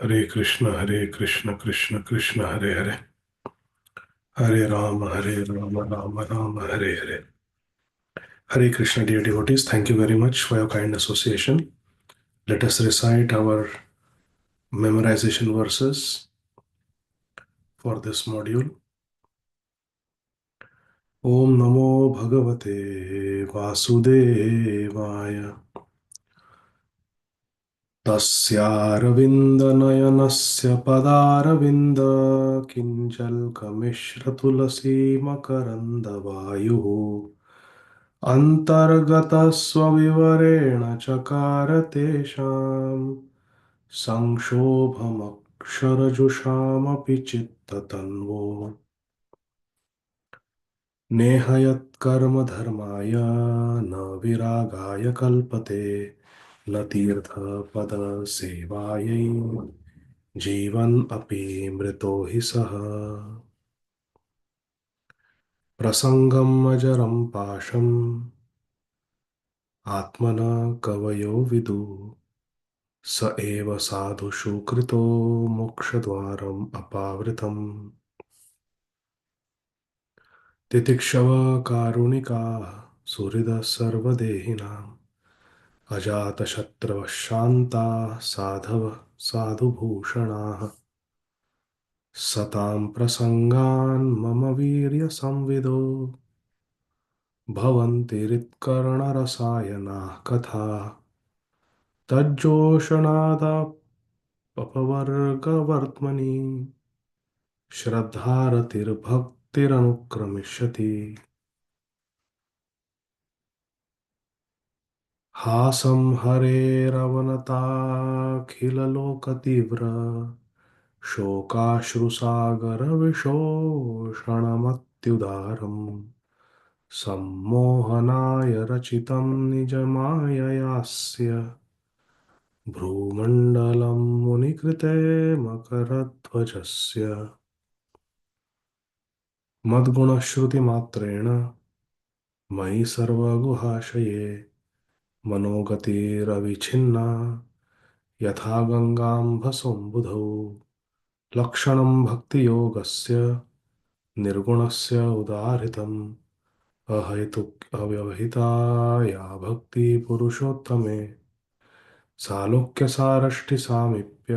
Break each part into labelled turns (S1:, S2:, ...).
S1: Hare Krishna Krishna Krishna Hare Hare, Hare Ram Ram Ram Hare Hare. Hare Krishna, dear devotees, thank you very much for your kind association. Let us recite our memorization verses for this module. Om Namo Bhagavate Vasudevaya. तस्यारविन्दनयनस्य पदारविन्द किञ्जल्कमिश्रतुलसी मकरन्दवायुः अन्तर्गतस्वविवरेण चकार तेषां संक्षोभमक्षरजुषामपि चित्ततन्वो नेहयत्कर्मधर्माय न विरागाय कल्पते न तीर्थपदसेवायै जीवन् अपि मृतो हि सः प्रसङ्गम् अजरं पाशम् आत्मना कवयो विदुः स एव साधुषु कृतो मोक्षद्वारम् अपावृतम् तितिक्षव कारुणिकाः सुहृदः सर्वदेहिनाम् अजातशत्रवः शान्ताः साधवः साधुभूषणाः सतां प्रसङ्गान् मम वीर्यसंविदो भवन्ति हृत्कर्णरसायनाः कथाः तज्जोषणादपवर्गवर्त्मनि श्रद्धारतिर्भक्तिरनुक्रमिष्यति हासं हरेरवनताखिललोकतीव्र शोकाश्रुसागरविशोषणमत्युदारम् सम्मोहनाय रचितं निजमाययास्य भ्रूमण्डलं मुनिकृते मकरध्वजस्य मद्गुणश्रुतिमात्रेण मयि सर्वगुहाशये मनोगतिरविच्छिन्ना यथा गङ्गाम्भसोऽम्बुधौ लक्षणं भक्तियोगस्य निर्गुणस्य उदाहृतम् अहैतुक अव्यवहिता या भक्तिपुरुषोत्तमे सालोक्यसारष्टिसामीप्य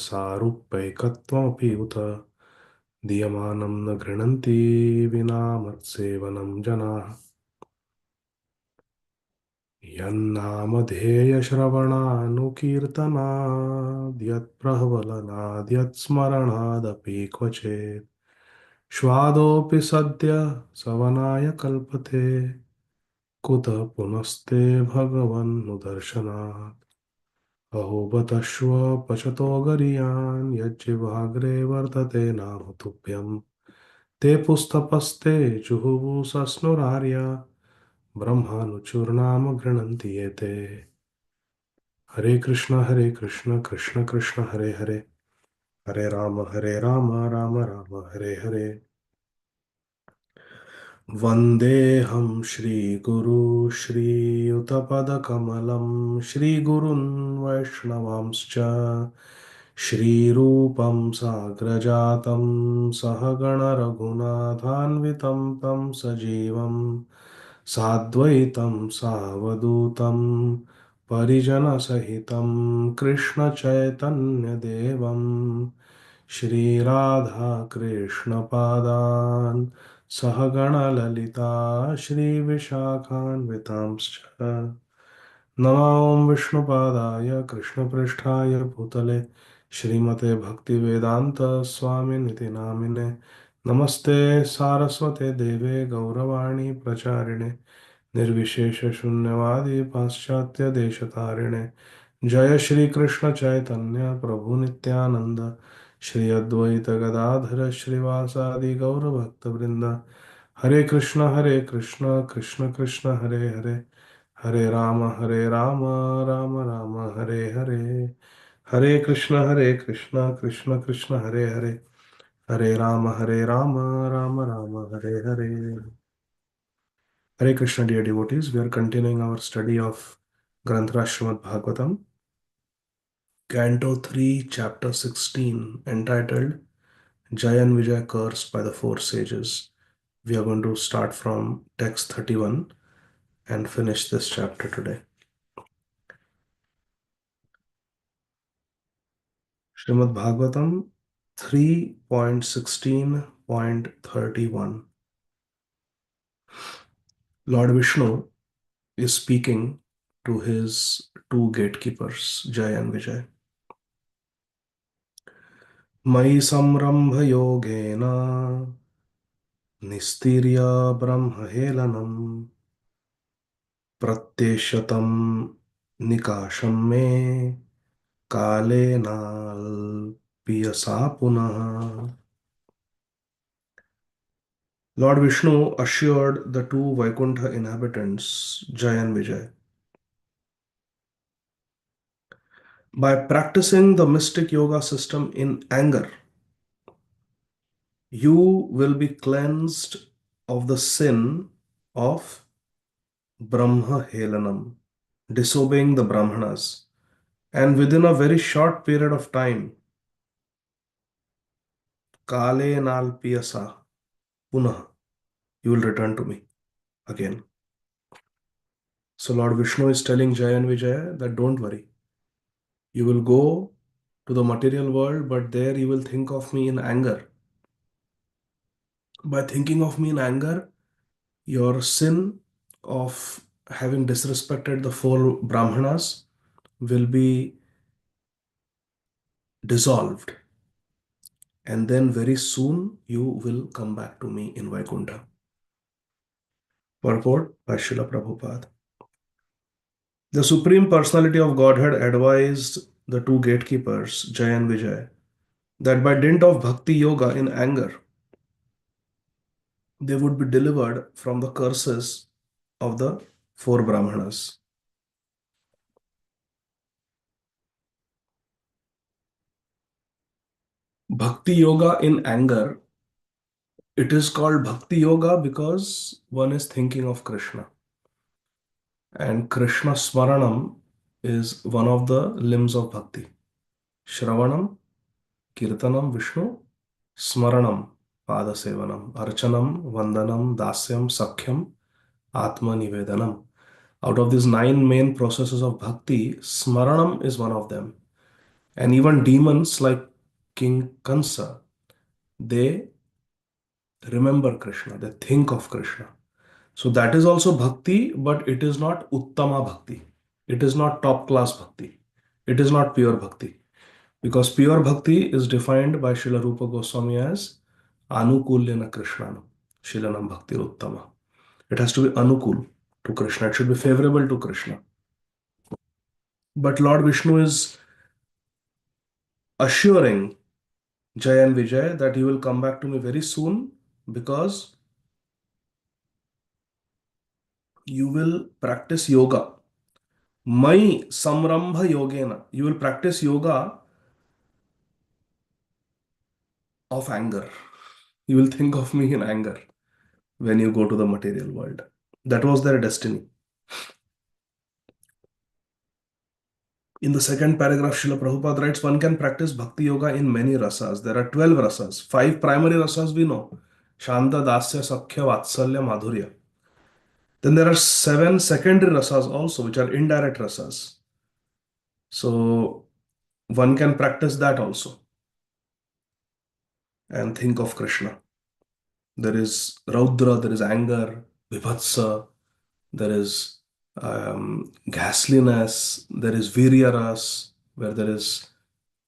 S1: सारूप्यैकत्वमपि उत दीयमानं न गृह्णन्ति विना मत्सेवनं जनाः यन्नामधेयश्रवणानुकीर्तनाद्यत्प्रह्वलनाद्यत्स्मरणादपि क्वचेत् स्वादोऽपि सद्य सवनाय कल्पते कुतः पुनस्ते भगवन्नुदर्शनात् अहो बतश्व पचतो गरीयान् यज्जिह्वाग्रे वर्तते नाम तुभ्यम् ते पुस्तपस्ते जुहुः सस्नुरार्या ब्रह्मानुचुर्नाम गृह्णन्ति ये ते हरे कृष्ण कृष्ण कृष्ण हरे हरे हरे राम राम राम हरे हरे वन्देऽहं श्रीगुरु श्रीयुतपदकमलं श्रीगुरुन् वैष्णवांश्च श्रीरूपं साग्रजातं सहगणरघुनाथान्वितं तं सजीवं साद्वैतं सावधूतं परिजनसहितं कृष्णचैतन्यदेवं श्रीराधा कृष्णपादान् सहगणललिता श्रीविशाखान्वितांश्च नमो विष्णुपादाय कृष्णपृष्ठाय भूतले श्रीमते भक्तिवेदान्त स्वामिनिति नामिने नमस्ते सारस्वते देवे गौरवाणी प्रचारिणे निर्विशेष शून्यवादी पाश्चात्य देशतारिणे जय श्री कृष्ण चैतन्य प्रभु नित्यानंद श्री अद्वैत गदाधर श्रीवासादि गौर भक्तवृंद हरे Krishna Krishna Krishna Hare Hare Hare Ram Ram Ram Hare Hare Hare Krishna Krishna Krishna Hare Hare Hare Ram Ram Ram Hare Hare. Hare Krishna, dear devotees. We are continuing our study of Granthra Srimad Bhagavatam. Canto 3, Chapter 16, entitled Jay and Vijay Cursed by the Four Sages. We are going to start from text 31 and finish this chapter today. Srimad Bhagavatam 3.16.31. Lord Vishnu is speaking to his two gatekeepers, Jay and Vijay. Mai samrambha yogena nistirya brahma helanam pratyeshatam nikasham me kalenal piyasa punah. Lord Vishnu assured the two Vaikuntha inhabitants, Jay and Vijay, by practicing the mystic yoga system in anger, you will be cleansed of the sin of Brahma Helanam, disobeying the Brahmanas, and within a very short period of time, Kale Nal Piyasa, Punah, you will return to me again. So Lord Vishnu is telling Jay and Vijay that don't worry. You will go to the material world, but there you will think of me in anger. By thinking of me in anger, your sin of having disrespected the four Brahmanas will be dissolved. And then very soon you will come back to me in Vaikuntha. Purport by Srila Prabhupada. The Supreme Personality of Godhead advised the two gatekeepers, Jay and Vijay, that by dint of bhakti yoga in anger, they would be delivered from the curses of the four Brahmanas. Bhakti yoga in anger, it is called bhakti yoga because one is thinking of Krishna. And Krishna Smaranam is one of the limbs of bhakti. Shravanam, Kirtanam, Vishnu, Smaranam, Padasevanam, Archanam, Vandanam, Dasyam, Sakhyam, Atma Nivedanam. Out of these nine main processes of bhakti, Smaranam is one of them. And even demons like King Kansa, they remember Krishna, they think of Krishna. So that is also bhakti, but it is not Uttama bhakti. It is not top class bhakti. It is not pure bhakti. Because pure bhakti is defined by Srila Rupa Goswami as Anukulyana Krishnanam, Shilanam Bhakti Uttama. It has to be Anukul to Krishna. It should be favorable to Krishna. But Lord Vishnu is assuring Jay and Vijay that he will come back to me very soon because you will practice yoga. Mai Samrambha Yogena. You will practice yoga of anger. You will think of me in anger when you go to the material world. That was their destiny. In the second paragraph, Srila Prabhupada writes, one can practice bhakti yoga in many rasas. There are 12 rasas. 5 primary rasas we know. Shanta, Dasya, Sakhya, Vatsalya, Madhurya. Then there are 7 secondary rasas also, which are indirect rasas. So one can practice that also and think of Krishna. There is Raudra, there is anger, Vibhatsa, there is ghastliness, there is Viryaras, where there is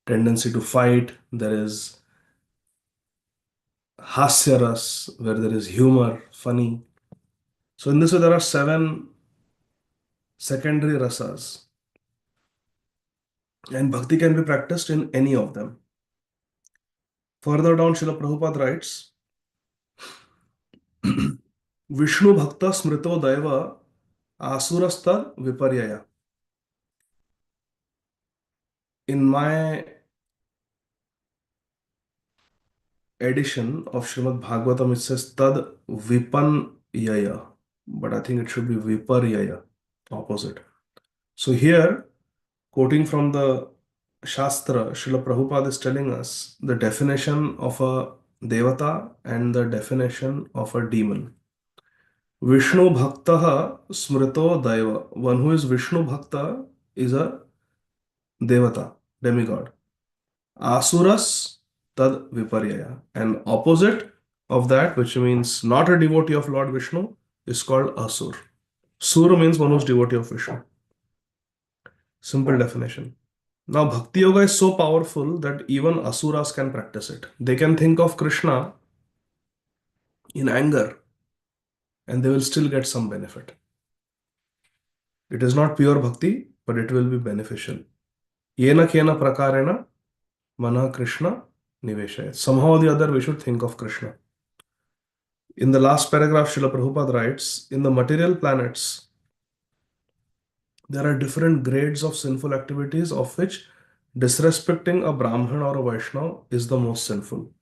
S1: tendency to fight, there is Hasyaras, where there is humor, funny. So in this way, there are 7 secondary rasas. And bhakti can be practiced in any of them. Further down, Srila Prabhupada writes, Vishnu Bhakta Smrito Daiva Asurasta Viparyaya. In my edition of Srimad Bhagavatam, it says Tad Vipanyaya, but I think it should be Viparyaya, opposite. So here, quoting from the Shastra, Srila Prabhupada is telling us the definition of a devata and the definition of a demon. Vishnu Bhaktaha Smrito Daiva. One who is Vishnu Bhakta is a devata, demigod. Asuras Tad Viparyaya. And opposite of that, which means not a devotee of Lord Vishnu, is called Asur. Sur means one who is devotee of Vishnu. Simple definition. Now, Bhakti Yoga is so powerful that even Asuras can practice it. They can think of Krishna in anger and they will still get some benefit. It is not pure bhakti, but it will be beneficial. Yena kena prakarena mana Krishna niveshayat. Somehow or the other, we should think of Krishna. In the last paragraph, Srila Prabhupada writes, in the material planets, there are different grades of sinful activities, of which disrespecting a Brahman or a Vaishnava is the most sinful.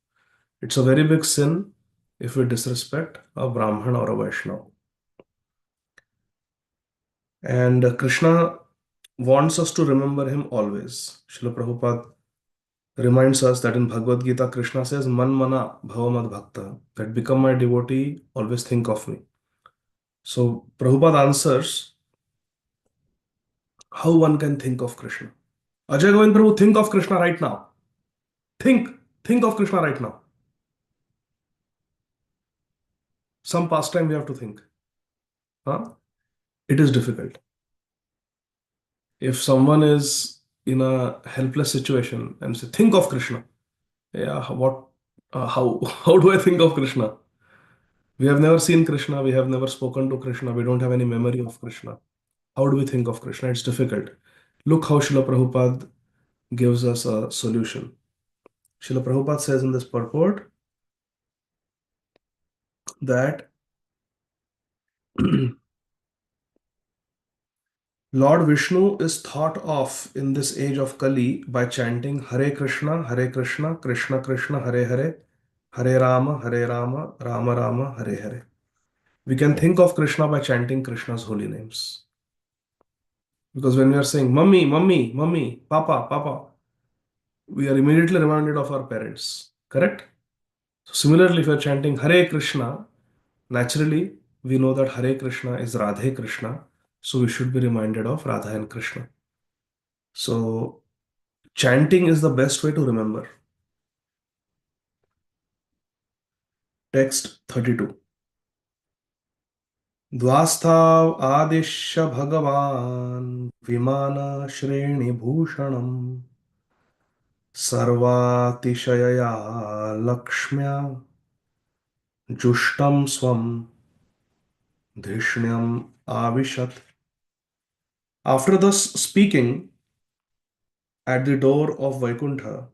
S1: It's a very big sin if we disrespect a Brahman or a Vaishnava. And Krishna wants us to remember him always. Srila Prabhupada reminds us that in Bhagavad Gita, Krishna says, Man mana bhavamad bhakta, that become my devotee, always think of me. So Prabhupada answers how one can think of Krishna. Ajay Govind Prabhu, think of Krishna right now. Think, think of Krishna right now. Some pastime we have to think. Huh? It is difficult. If someone is in a helpless situation and say, think of Krishna. Yeah, how do I think of Krishna? We have never seen Krishna, we have never spoken to Krishna, we don't have any memory of Krishna. How do we think of Krishna? It's difficult. Look how Srila Prabhupada gives us a solution. Srila Prabhupada says in this purport that Lord Vishnu is thought of in this age of Kali by chanting Hare Krishna, Krishna Krishna, Hare Hare, Hare Rama, Rama Rama, Hare Hare. We can think of Krishna by chanting Krishna's holy names. Because when we are saying Mummy, Mummy, Mummy, Papa, Papa, we are immediately reminded of our parents. Correct? So similarly, if you are chanting Hare Krishna, naturally we know that Hare Krishna is Radhe Krishna. So we should be reminded of Radha and Krishna. So chanting is the best way to remember. Text 32. Dvastav adishya bhagavan vimana shreni bhushanam sarvatishayaya lakshmya jushtam swam dhishnyam avishat. After thus speaking, at the door of Vaikuntha,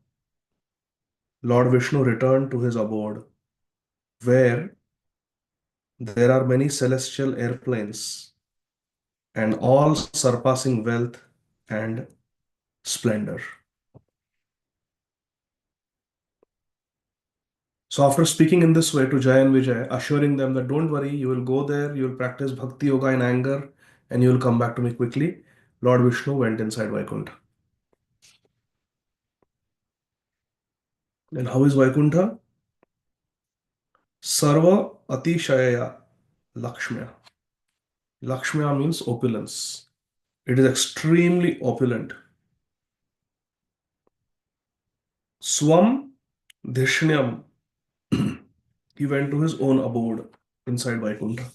S1: Lord Vishnu returned to his abode, where there are many celestial airplanes and all surpassing wealth and splendor. So after speaking in this way to Jay and Vijay, assuring them that don't worry, you will go there, you will practice Bhakti Yoga in anger, and you will come back to me quickly, Lord Vishnu went inside Vaikuntha. And how is Vaikuntha? Sarva Atishayaya Lakshmya. Lakshmya means opulence. It is extremely opulent. Swam Dhishnyam. He went to his own abode inside Vaikuntha.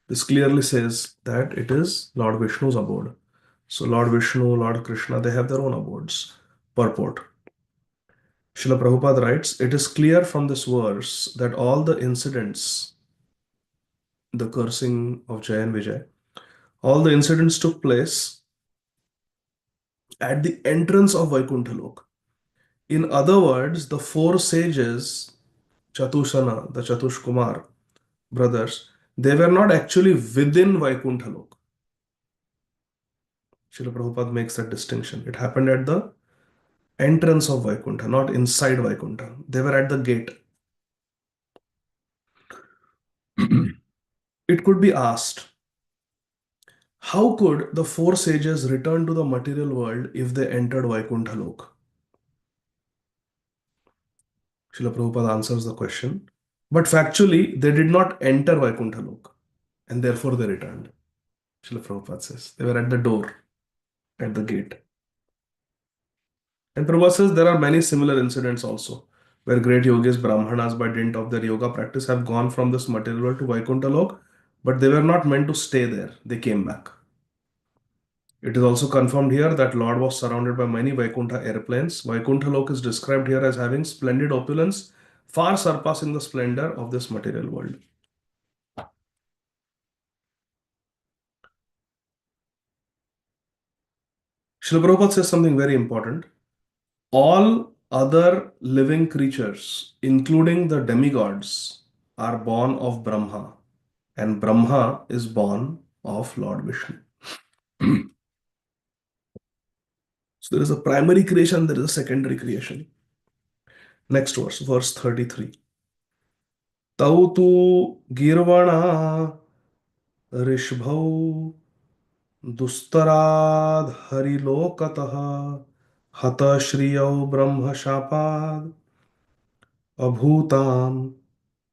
S1: This clearly says that it is Lord Vishnu's abode. So Lord Vishnu, Lord Krishna, they have their own abodes. Purport. Srila Prabhupada writes, it is clear from this verse that all the incidents, the cursing of Jay and Vijay, all the incidents took place at the entrance of Vaikuntha Lok. In other words, the four sages, Chatushana, the Chatush Kumar brothers, they were not actually within Vaikuntha Lok. Srila Prabhupada makes that distinction. It happened at the entrance of Vaikuntha, not inside Vaikuntha. They were at the gate. It could be asked, How could the four sages return to the material world if they entered Vaikuntha Lok? Srila Prabhupada answers the question. But factually, they did not enter Vaikuntha Lok, and therefore they returned. Srila Prabhupada says they were at the door, at the gate. And Prabhupada says there are many similar incidents also, where great yogis, Brahmanas, by dint of their yoga practice, have gone from this material world to Vaikuntha Lok, but they were not meant to stay there. They came back. It is also confirmed here that Lord was surrounded by many Vaikuntha airplanes. Vaikuntha Lok is described here as having splendid opulence, far surpassing the splendor of this material world. Srila Prabhupada says something very important. All other living creatures, including the demigods, are born of Brahma, and Brahma is born of Lord Vishnu. So there is a primary creation, there is a secondary creation. Next verse, verse 33. Tau tu girvana ऋषभौ दुस्तराद हरिलोकतः हत श्रियौ ब्रह्मशापाद अभूताम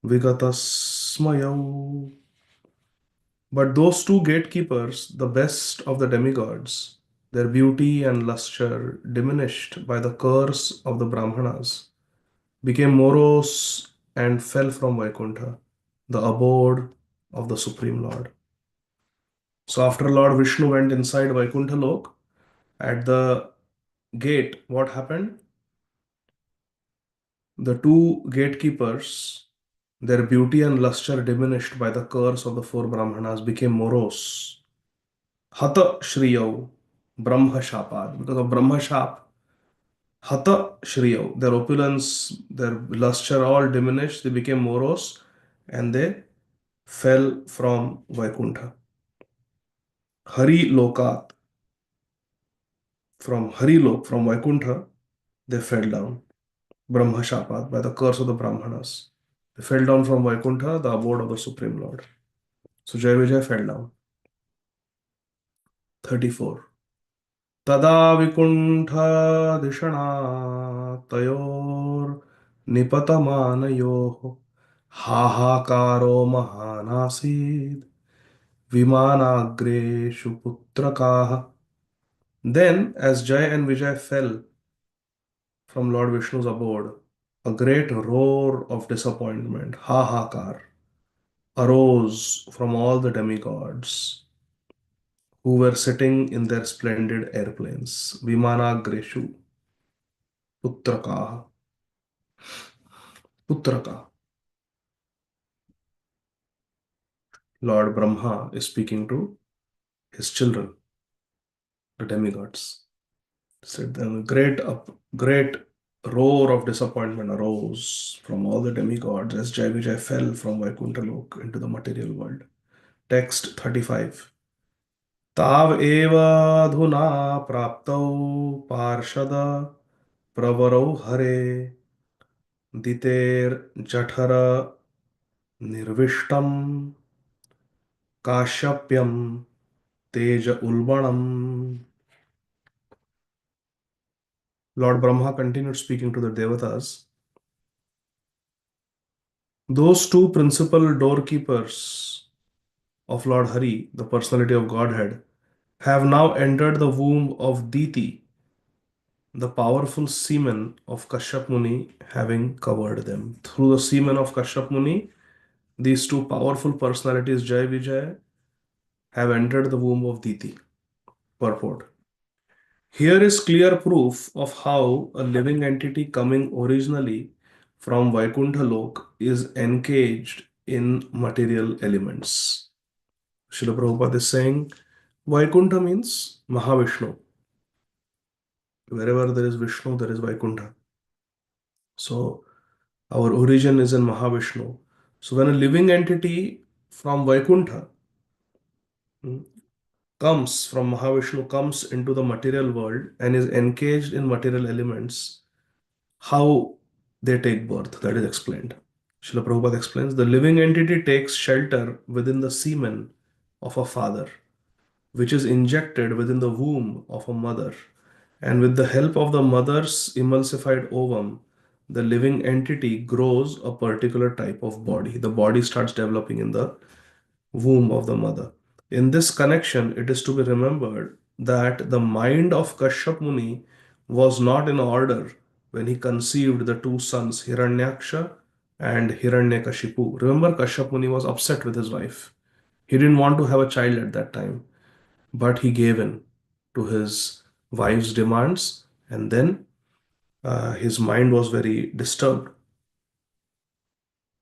S1: vigatasmayau. But those two gatekeepers, the best of the demigods, their beauty and luster diminished by the curse of the Brahmanas, became morose and fell from Vaikuntha, the abode of the Supreme Lord. So after Lord Vishnu went inside Vaikuntha Lok, at the gate, what happened? The two gatekeepers, their beauty and luster diminished by the curse of the four Brahmanas, became morose. Hata Shriyau, Brahma Shapad. Because of Brahma Shap, Hata Shriyau, their opulence, their luster all diminished, they became morose and they fell from Vaikuntha. Hari Lokat, from Hari Lok, from Vaikuntha, they fell down. Brahma Shapat, by the curse of the Brahmanas. They fell down from Vaikuntha, the abode of the Supreme Lord. So Jai Vijay fell down. 34. तदा विकुण्ठधिषणा तयोर्निपतमानयोः हाहाकारो महानासीद् विमानाग्रेषु पुत्रकाः. Then, as Jai and Vijay fell from Lord Vishnu's abode, a great roar of disappointment, hahakar, arose from all the demigods who were sitting in their splendid airplanes. Vimanagreshu, Putraka, Putraka. Lord Brahma is speaking to his children, the demigods. Said then great roar of disappointment arose from all the demigods as Jai Vijay fell from Vaikuntha Lok into the material world. Text 35. ताव एव अधुना प्राप्तौ पार्षद प्रवरौ हरे दितेर्जठर निर्विष्टम काश्यप्यम तेज उल्बणम. Lord Brahma continued speaking to the Devatas. Those two principal doorkeepers of Lord Hari, the personality of Godhead, have now entered the womb of Diti, the powerful semen of Kashyap Muni having covered them. Through the semen of Kashyap Muni, these two powerful personalities, Jai Vijay, have entered the womb of Diti. Purport. Here is clear proof of how a living entity coming originally from Vaikuntha Lok is encaged in material elements. Srila Prabhupada is saying Vaikuntha means Mahavishnu. Wherever there is Vishnu, there is Vaikuntha. So our origin is in Mahavishnu. So when a living entity from Vaikuntha comes from Mahavishnu, comes into the material world and is encaged in material elements, how they take birth, that is explained. Srila Prabhupada explains the living entity takes shelter within the semen of a father. which is injected within the womb of a mother. And with the help of the mother's emulsified ovum, the living entity grows a particular type of body. The body starts developing in the womb of the mother. In this connection, it is to be remembered that the mind of Kashyap Muni was not in order when he conceived the two sons Hiranyaksha and Hiranyakashipu. Remember, Kashyap Muni was upset with his wife. He didn't want to have a child at that time, but he gave in to his wife's demands, and then his mind was very disturbed.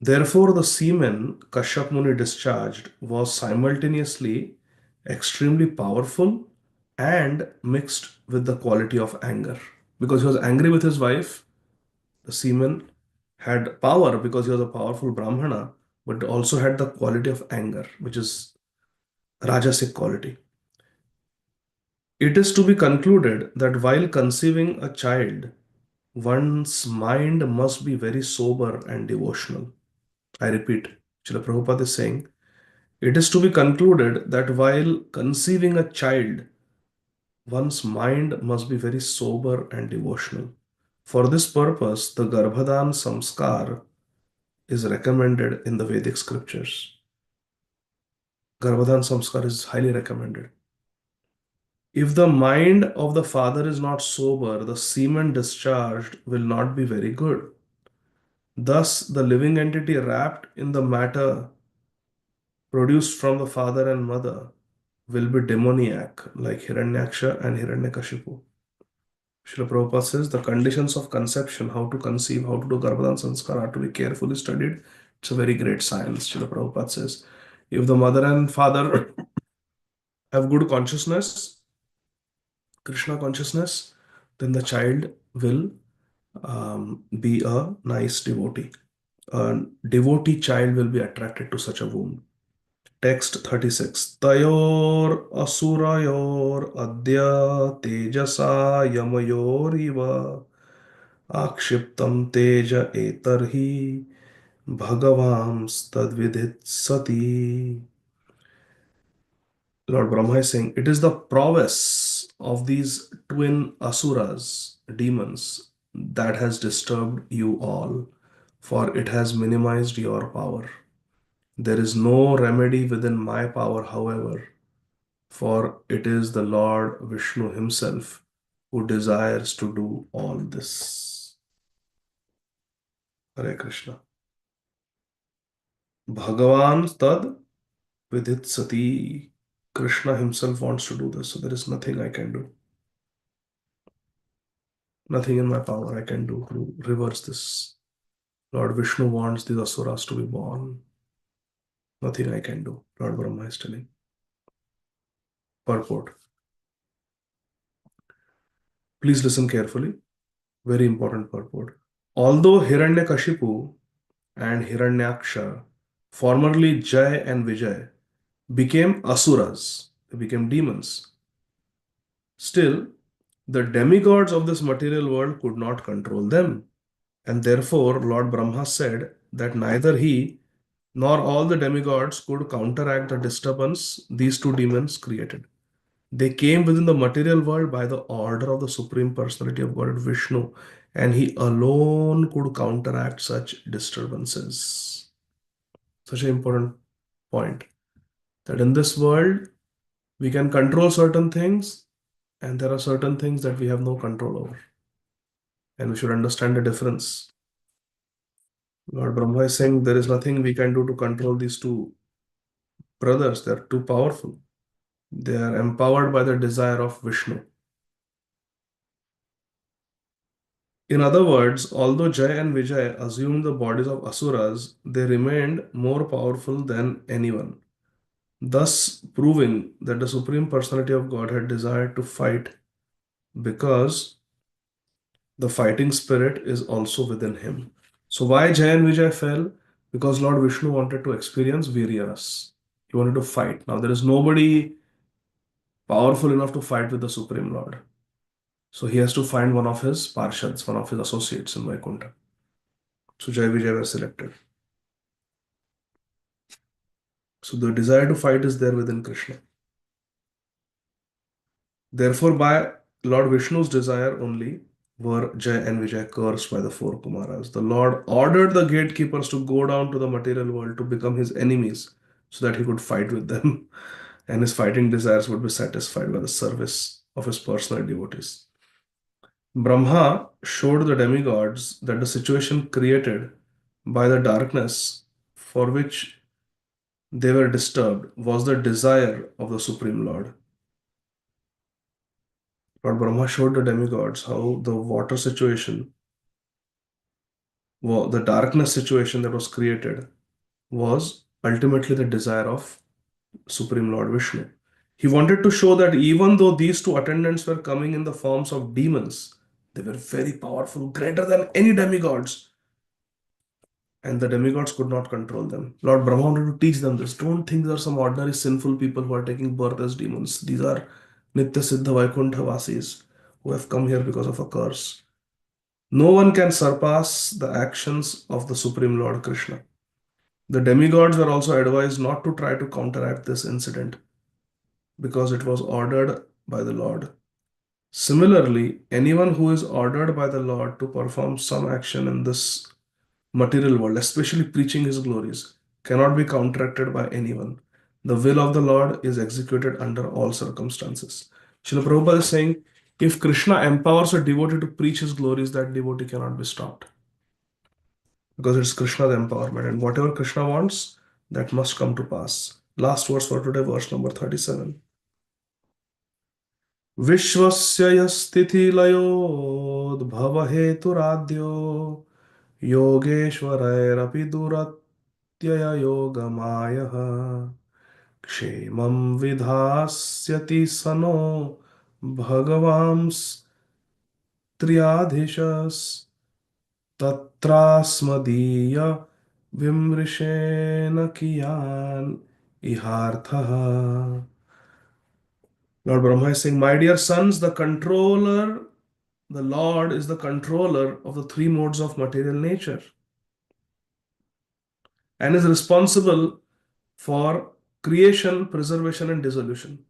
S1: Therefore, the semen Kashyap Muni discharged was simultaneously extremely powerful and mixed with the quality of anger. Because he was angry with his wife, the semen had power because he was a powerful Brahmana, but also had the quality of anger, which is Rajasic quality. It is to be concluded that while conceiving a child, one's mind must be very sober and devotional. I repeat, Srila Prabhupada is saying, it is to be concluded that while conceiving a child, one's mind must be very sober and devotional. For this purpose, the Garbhadan Samskar is recommended in the Vedic scriptures. Garbhadan Samskar is highly recommended. If the mind of the father is not sober, the semen discharged will not be very good. Thus, the living entity wrapped in the matter produced from the father and mother will be demoniac, like Hiranyaksha and Hiranyakashipu. Srila Prabhupada says the conditions of conception, how to conceive, how to do Garbhadan Sanskar, are to be carefully studied. It's a very great science, Srila Prabhupada says. If the mother and father have good consciousness, Krishna consciousness, then the child will be a nice devotee. A devotee child will be attracted to such a womb. Text 36. Tayor asurayor adya tejasa yamayoriva akshiptam teja etarhi bhagavams tadvidit sati. Lord Brahma is saying, it is the prowess of these twin asuras, demons, that has disturbed you all, for it has minimized your power. There is no remedy within my power, however, for it is the Lord Vishnu himself who desires to do all this. Hare Krishna. Bhagavan tad vidit sati. Krishna himself wants to do this, so there is nothing I can do. Nothing in my power I can do to reverse this. Lord Vishnu wants these asuras to be born. Nothing I can do. Lord Brahma is telling. Purport. Please listen carefully. Very important purport. Although Hiranyakashipu and Hiranyaksha, formerly Jai and Vijay, became asuras, they became demons, still, the demigods of this material world could not control them. And therefore, Lord Brahma said that neither he nor all the demigods could counteract the disturbance these two demons created. They came within the material world by the order of the Supreme Personality of Godhead Vishnu, and he alone could counteract such disturbances. Such an important point that in this world we can control certain things, and there are certain things that we have no control over, and we should understand the difference. Lord Brahma is saying there is nothing we can do to control these two brothers, they're too powerful. They are empowered by the desire of Vishnu. In other words, although Jay and Vijay assumed the bodies of asuras, they remained more powerful than anyone, thus proving that the Supreme Personality of Godhead desired to fight because the fighting spirit is also within him. So why Jay and Vijay fell? Because Lord Vishnu wanted to experience Viryaras. He wanted to fight. Now there is nobody powerful enough to fight with the Supreme Lord. So he has to find one of his parshads, one of his associates in Vaikuntha. So Jai Vijay were selected. So the desire to fight is there within Krishna. Therefore, by Lord Vishnu's desire only were Jay and Vijay cursed by the four Kumaras. The Lord ordered the gatekeepers to go down to the material world to become his enemies so that he could fight with them and his fighting desires would be satisfied by the service of his personal devotees. Brahma showed the demigods that the situation created by the darkness for which they were disturbed was the desire of the Supreme Lord. Lord Brahma showed the demigods how the water situation, the darkness situation that was created, was ultimately the desire of Supreme Lord Vishnu. He wanted to show that even though these two attendants were coming in the forms of demons, they were very powerful, greater than any demigods, and the demigods could not control them. Lord Brahma wanted to teach them this. Don't think there are some ordinary sinful people who are taking birth as demons. These are Nitya Siddha Vaikuntha Vasis who have come here because of a curse. No one can surpass the actions of the Supreme Lord Krishna. The demigods were also advised not to try to counteract this incident because it was ordered by the Lord. Similarly, anyone who is ordered by the Lord to perform some action in this material world, especially preaching his glories, cannot be counteracted by anyone. The will of the Lord is executed under all circumstances. Srila Prabhupada is saying, if Krishna empowers a devotee to preach his glories, that devotee cannot be stopped. Because it's Krishna's empowerment, and whatever Krishna wants, that must come to pass. Last verse for today, verse number 37. Vishwasya yasthithilayodbhava heturadyo yogeshwarairapi duratyaya yogamayah kshemam vidhasyati sano bhagavams triyadhishas tatrasmadīya vimrishena kiyan ihartha. Lord Brahma is saying, my dear sons, the controller, the Lord is the controller of the three modes of material nature and is responsible for creation, preservation, and dissolution.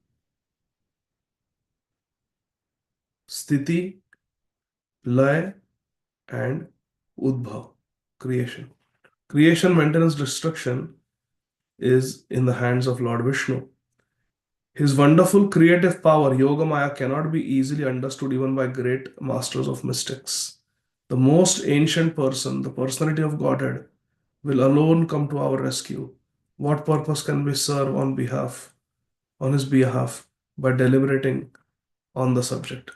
S1: Sthiti, Lay, and Udbhav, creation. Creation, maintenance, destruction is in the hands of Lord Vishnu. His wonderful creative power, Yoga Maya, cannot be easily understood even by great masters of mystics. The most ancient person, the personality of Godhead, will alone come to our rescue. What purpose can we serve on his behalf, by deliberating on the subject?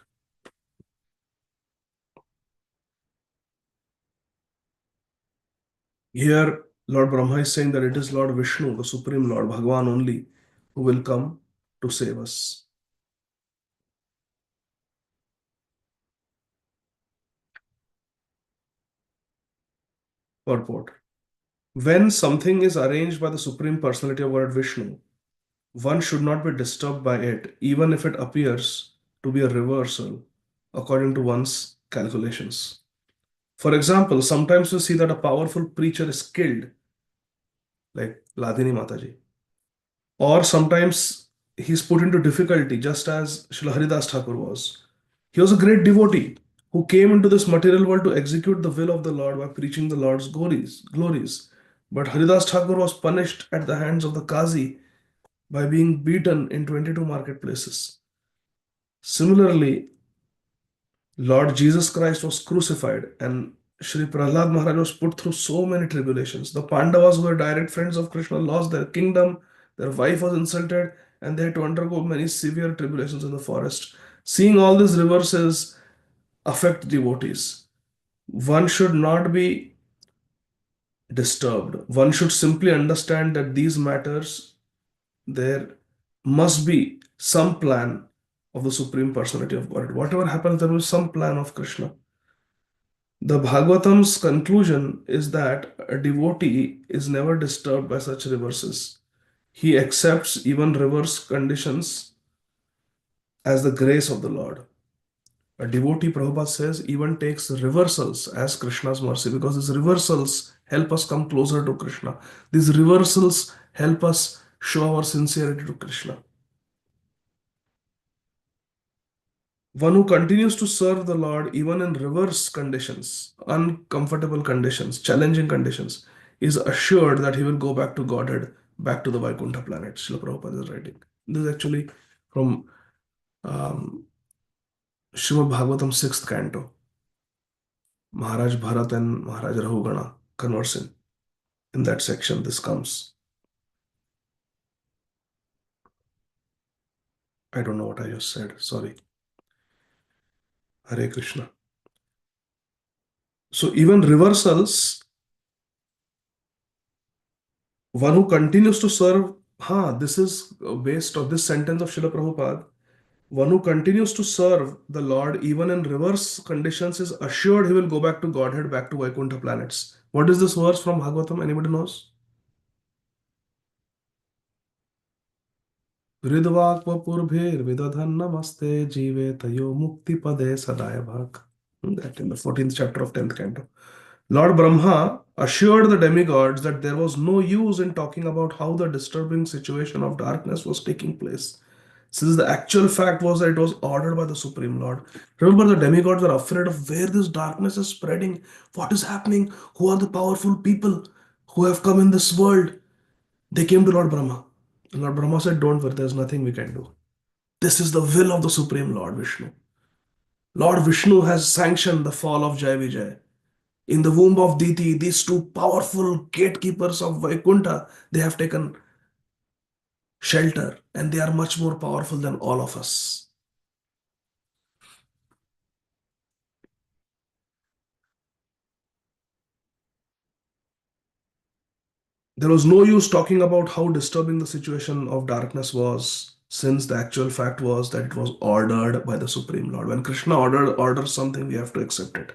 S1: Here, Lord Brahma is saying that it is Lord Vishnu, the Supreme Lord, Bhagavan only, who will come to save us. Purport. When something is arranged by the Supreme Personality of Lord Vishnu, one should not be disturbed by it, even if it appears to be a reversal according to one's calculations. For example, sometimes you see that a powerful preacher is killed, like Ladini Mataji, or sometimes he's put into difficulty, just as Srila Haridas Thakur was. He was a great devotee who came into this material world to execute the will of the Lord by preaching the Lord's glories. But Haridas Thakur was punished at the hands of the Qazi by being beaten in 22 marketplaces. Similarly, Lord Jesus Christ was crucified and Sri Prahlad Maharaj was put through so many tribulations. The Pandavas, who were direct friends of Krishna, lost their kingdom, their wife was insulted, and they had to undergo many severe tribulations in the forest. Seeing all these reverses affect devotees, one should not be disturbed. One should simply understand that these matters, there must be some plan of the Supreme Personality of God. Whatever happens, there will be some plan of Krishna. The Bhagavatam's conclusion is that a devotee is never disturbed by such reverses. He accepts even reverse conditions as the grace of the Lord. A devotee, Prabhupada says, even takes reversals as Krishna's mercy, because these reversals help us come closer to Krishna. These reversals help us show our sincerity to Krishna. One who continues to serve the Lord even in reverse conditions, uncomfortable conditions, challenging conditions, is assured that he will go back to Godhead, back to the Vaikuntha planet. Srila Prabhupada is writing. This is actually from um, Srimad Bhagavatam 6th canto. Maharaj Bharat and Maharaj Rahugana conversing. In that section, this comes. I don't know what I just said. Sorry. Hare Krishna. So even reversals, one who continues to serve, this is based on this sentence of Srila Prabhupada. One who continues to serve the Lord even in reverse conditions is assured he will go back to Godhead, back to Vaikuntha planets. What is this verse from Bhagavatam? Anybody knows? Hridvakvapurбhir-vidadhan-namaste jive tayo mukti pade sadaya bhak. That in the 14th chapter of 10th canto. Lord Brahma assured the demigods that there was no use in talking about how the disturbing situation of darkness was taking place, since the actual fact was that it was ordered by the Supreme Lord. Remember, the demigods are afraid of where this darkness is spreading, what is happening, who are the powerful people who have come in this world. They came to Lord Brahma. And Lord Brahma said, don't worry, there's nothing we can do. This is the will of the Supreme Lord Vishnu. Lord Vishnu has sanctioned the fall of Jai Vijay. In the womb of Diti, these two powerful gatekeepers of Vaikuntha, they have taken shelter and they are much more powerful than all of us. There was no use talking about how disturbing the situation of darkness was, since the actual fact was that it was ordered by the Supreme Lord. When Krishna orders something, we have to accept it.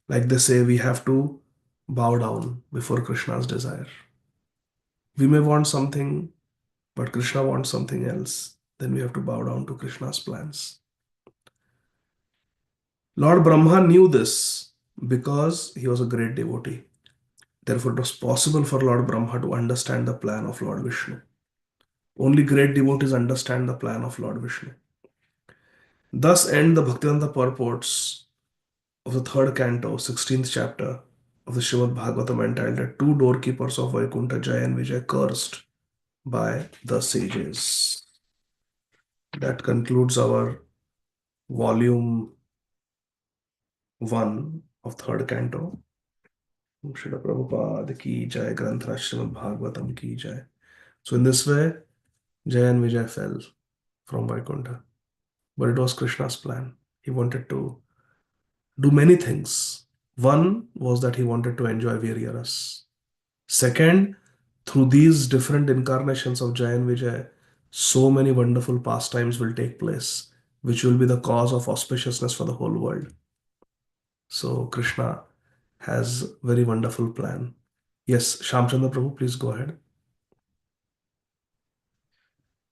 S1: Like they say, we have to bow down before Krishna's desire. We may want something, but Krishna wants something else. Then we have to bow down to Krishna's plans. Lord Brahma knew this because he was a great devotee. Therefore, it was possible for Lord Brahma to understand the plan of Lord Vishnu. Only great devotees understand the plan of Lord Vishnu. Thus end the Bhaktivedanta purports of the third canto, 16th chapter of the Srimad Bhagavatam, entitled Two Doorkeepers of Vaikuntha, Jai and Vijay, Cursed by the Sages. That concludes our volume 1 of third canto. Srila Prabhupada ki Jai, Granthra Srimad Bhagavatam ki Jai. So in this way, Jai and Vijay fell from Vaikuntha. But it was Krishna's plan. He wanted to do many things. One was that he wanted to enjoy Viryaras. Second, through these different incarnations of Jai and Vijay, so many wonderful pastimes will take place, which will be the cause of auspiciousness for the whole world. So Krishna has very wonderful plan. Yes, Shamchandra Prabhu, please go ahead.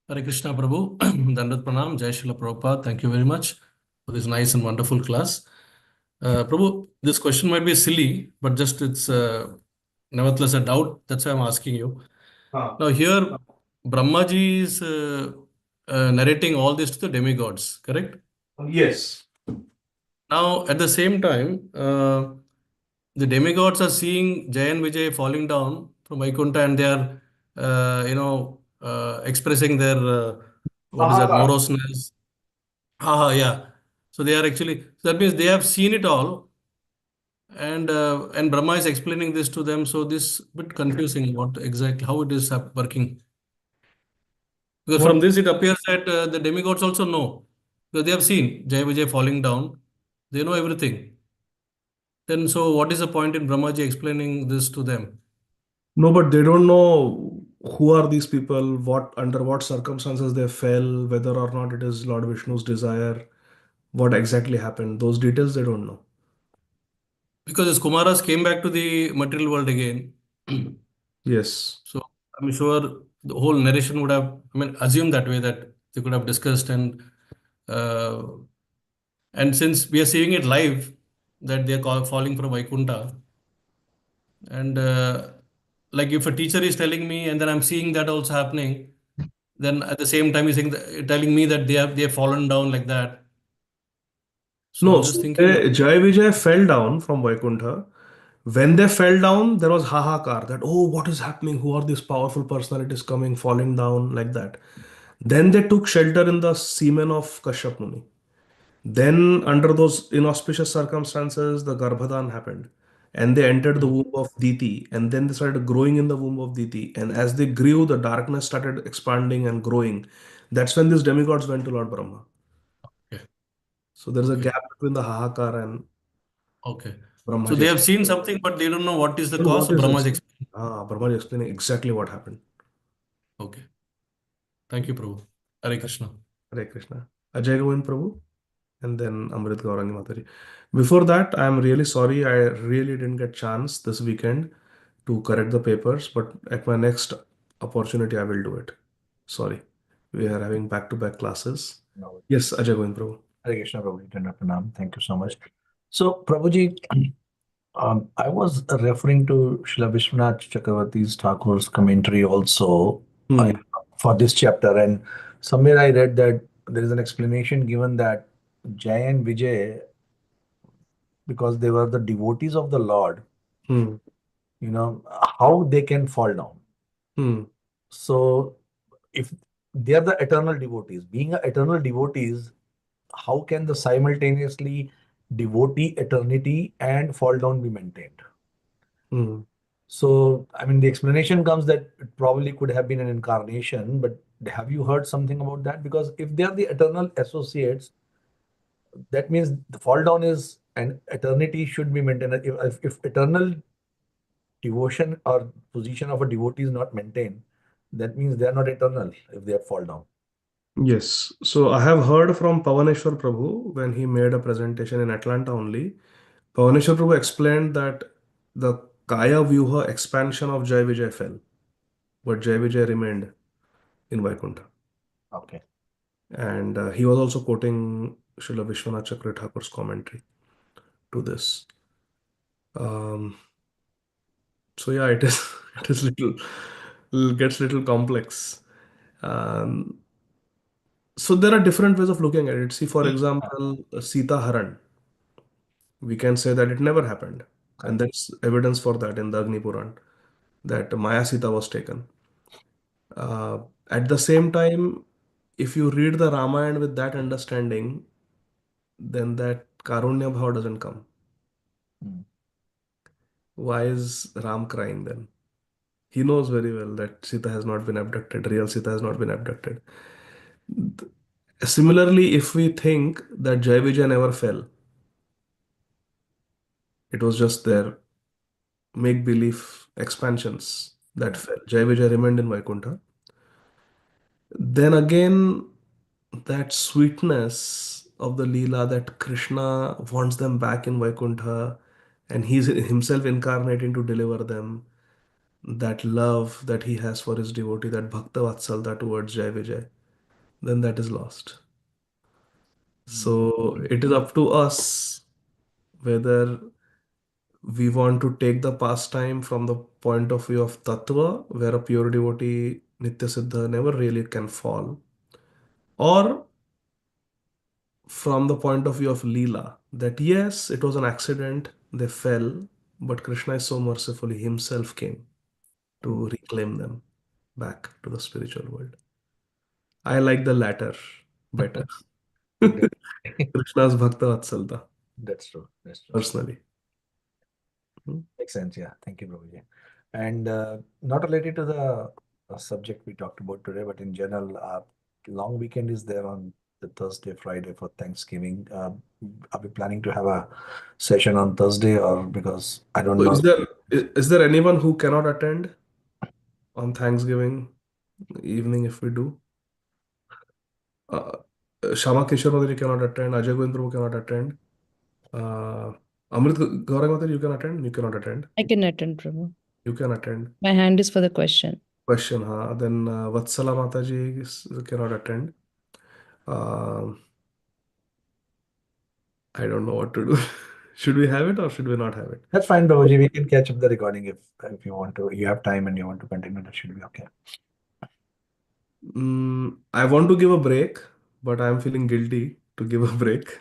S2: Hare Krishna Prabhu, Dandat Pranam, Jai Srila Prabhupada. Thank you very much for this nice and wonderful class. Prabhu, this question might be silly, but just it's nevertheless a doubt. That's why I'm asking you. Now here, Brahmaji is narrating all this to the demigods, correct?
S1: Yes.
S2: Now, at the same time, the demigods are seeing Jai and Vijay falling down from Vaikuntha and they are, expressing their, what is that, moroseness. Yeah. So they are actually, so that means they have seen it all, and Brahma is explaining this to them. So this bit confusing what exactly how it is working. Because from this it appears that the demigods also know because they have seen Jai Vijay falling down. They know everything. Then so what is the point in Brahmaji explaining this to them?
S1: No, but they don't know who are these people, what under what circumstances they fell, whether or not it is Lord Vishnu's desire, what exactly happened. Those details they don't know.
S2: Because as Kumaras came back to the material world again.
S1: Yes.
S2: So I'm sure the whole narration would have, I mean, assumed that way that they could have discussed uh, and since we are seeing it live that they are falling from Vaikuntha and like if a teacher is telling me and then I'm seeing that also happening, then at the same time, telling me that they have fallen down like that. So
S1: No,
S2: I'm just
S1: so
S2: thinking that.
S1: Jai Vijay fell down from Vaikuntha. When they fell down, there was hahakar that, oh, what is happening? Who are these powerful personalities coming, falling down like that? Then they took shelter in the semen of Kashyap Muni. Then, under those inauspicious circumstances, the Garbhadan happened. And they entered the
S2: Mm.
S1: womb of Diti. And then they started growing in the womb of Diti. And as they grew, the darkness started expanding and growing. That's when these demigods went to Lord Brahma.
S2: Okay.
S1: So there's a
S2: Okay.
S1: gap between the Hahakar and
S2: Okay. So they
S1: Brahmaji.
S2: have seen something, but they don't know what is the
S1: Then
S2: cause.
S1: what
S2: So
S1: is
S2: Brahma is
S1: this?
S2: explaining.
S1: Brahmaji explaining exactly what happened.
S2: Okay. Thank you, Prabhu. Hare Krishna.
S1: Hare Krishna. Ajay Govind Prabhu and then Amrit Gaurangi Mataji. Before that, I'm really sorry. I really didn't get chance this weekend to correct the papers, but at my next opportunity, I will do it. Sorry. We are having back-to-back classes.
S3: No.
S1: Yes, Ajay Govind Prabhu.
S3: Hare Krishna, Prabhuji. Tender Pranam. Thank you so much. So, Prabhuji, I was referring to Srila Vishwanath Chakravarti's Thakur's commentary also
S1: Hmm.
S3: for this chapter. And somewhere I read that there is an explanation given that Jay and Vijay, because they were the devotees of the Lord,
S1: Hmm.
S3: how they can fall down.
S1: Hmm.
S3: So, if they are the eternal devotees, being a eternal devotees, how can the simultaneously devotee eternity and fall down be maintained?
S1: Hmm.
S3: So, I mean, the explanation comes that it probably could have been an incarnation, but have you heard something about that? Because if they are the eternal associates, that means the fall down is an eternity should be maintained. If eternal devotion or position of a devotee is not maintained, that means they are not eternal if they have fall down.
S1: Yes. So I have heard from Pavaneshwar Prabhu when he made a presentation in Atlanta only. Pavaneshwar Prabhu explained that the Kaya Vyuha expansion of Jai Vijay fell, but Jai Vijay remained in Vaikuntha.
S3: Okay.
S1: And he was also quoting Srila Vishwanath Chakra Thakur's commentary to this. So yeah, it is it is gets little complex. Um, so there are different ways of looking at it. See, for example, Sita Haran. We can say that it never happened. And
S3: Correct.
S1: there's evidence for that in the Agni Puran, that Maya Sita was taken. Uh, at the same time, if you read the Ramayana with that understanding, then that Karunya Bhav doesn't come.
S3: Mm.
S1: Why is Ram crying then? He knows very well that Sita has not been abducted, real Sita has not been abducted. Similarly, if we think that Jai Vijay never fell, it was just their make believe expansions that
S3: Right.
S1: fell. Jai Vijay remained in Vaikuntha. Then again, that sweetness of the Leela that Krishna wants them back in Vaikuntha and he's himself incarnating to deliver them, that love that he has for his devotee, that Bhakta Vatsalta towards Jai Vijay, then that is lost. So it is up to us whether we want to take the pastime from the point of view of Tattva, where a pure devotee, Nitya Siddha, never really can fall, or from the point of view of Leela, that yes, it was an accident, they fell, but Krishna is so merciful, he himself came to reclaim them back to the spiritual world. I like the latter better. Krishna's Bhakta Vatsalta,
S3: That's true. That's true.
S1: personally. Hmm.
S3: Makes sense. Yeah. Thank you, Prabhuji. And not related to the subject we talked about today, but in general, long weekend is there on the Thursday, Friday for Thanksgiving. Are we planning to have a session on Thursday or because I don't
S1: So
S3: know?
S1: is there anyone who cannot attend on Thanksgiving evening if we do? Uh, Shama Kishore Madhuri cannot attend, Ajay Govind Prabhu cannot attend. Uh, Amrit Gaurang Madhuri, you can attend, you cannot attend.
S4: I can attend, Prabhu.
S1: You can attend.
S4: My hand is for the question.
S1: Question, huh? Then Vatsala Mataji cannot attend. I don't know what to do. Should we have it or should we not have it?
S3: That's fine, Prabhuji. We can catch up the recording if you want to. You have time and you want to continue. That should be okay.
S1: I want to give a break, but I'm feeling guilty to give a break.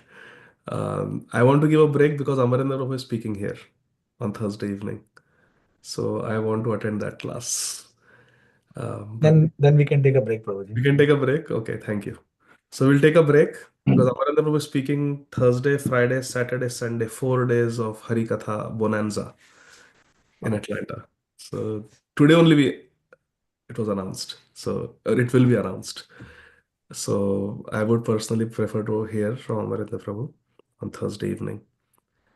S1: I want to give a break because Amarendra Prabhu is speaking here on Thursday evening. So I want to attend that class. But
S3: Then we can take a break,
S1: we
S3: Prabhuji.
S1: can take a break. Okay, thank you. So we'll take a break because Amarendra Prabhu is speaking Thursday, Friday, Saturday, Sunday, 4 days of Harikatha Bonanza in Atlanta. So today only it was announced. So or it will be announced. So I would personally prefer to hear from Amarendra Prabhu on Thursday evening.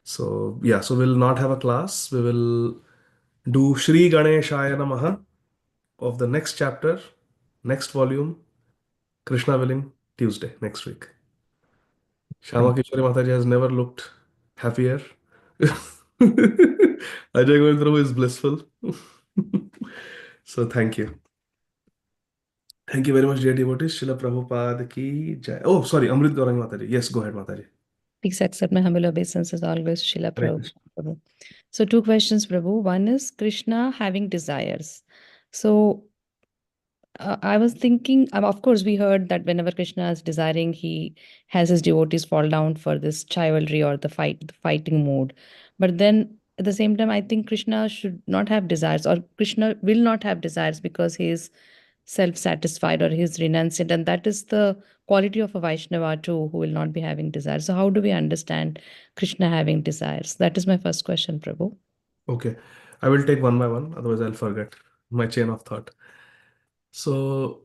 S1: So yeah, so we'll not have a class. We will do Shri Ganeshaya Namaha of the next chapter, next volume, Krishna willing, Tuesday next week. Shama Kishori Mataji has never looked happier. Ajay Govind Prabhu is blissful. So thank you. Thank you very much, dear devotees. Srila Prabhupada ki jai. Oh, sorry, Amrit Gaurangi Mataji. Yes, go ahead, Mataji.
S4: Please accept my humble obeisance as always, Srila
S1: Hare
S4: Prabhu.
S1: Krishna.
S4: Prabhu. So, two questions, Prabhu. One is Krishna having desires. So, I was thinking, of course, we heard that whenever Krishna is desiring, he has his devotees fall down for this chivalry or the fighting mode. But then at the same time, I think Krishna should not have desires, or Krishna will not have desires because he is self-satisfied or he is renunciant, and that is the quality of a Vaishnava too, who will not be having desires. So, how do we understand Krishna having desires? That is my first question, Prabhu.
S1: Okay, I will take one by one, otherwise I'll forget my chain of thought. So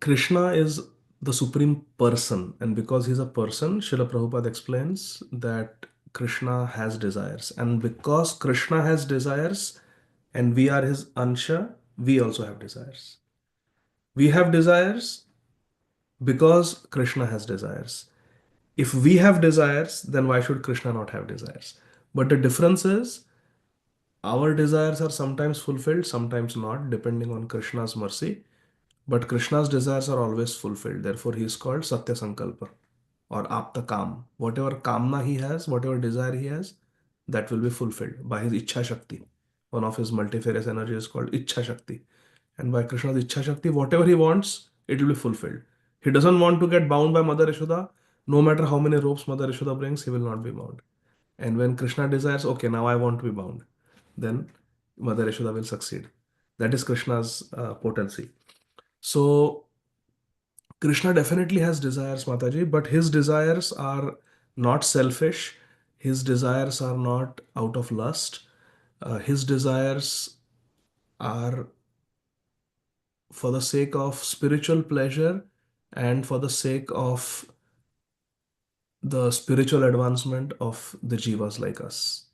S1: Krishna is the supreme person, and because he's a person, Srila Prabhupada explains that Krishna has desires, and because Krishna has desires and we are his Ansha, we also have desires. We have desires because Krishna has desires. If we have desires, then why should Krishna not have desires? But the difference is our desires are sometimes fulfilled, sometimes not, depending on Krishna's mercy. But Krishna's desires are always fulfilled. Therefore, he is called Satya Sankalpa or Apta Kam. Whatever kamna he has, whatever desire he has, that will be fulfilled by his Ichha Shakti. One of his multifarious energies is called Ichha Shakti. And by Krishna's Ichha Shakti, whatever he wants, it will be fulfilled. He doesn't want to get bound by Mother Yashoda. No matter how many ropes Mother Yashoda brings, he will not be bound. And when Krishna desires, okay, now I want to be bound, then Mother Yashoda will succeed. That is Krishna's potency. So Krishna definitely has desires, Mataji, but his desires are not selfish. His desires are not out of lust. His desires are for the sake of spiritual pleasure and for the sake of the spiritual advancement of the jivas like us.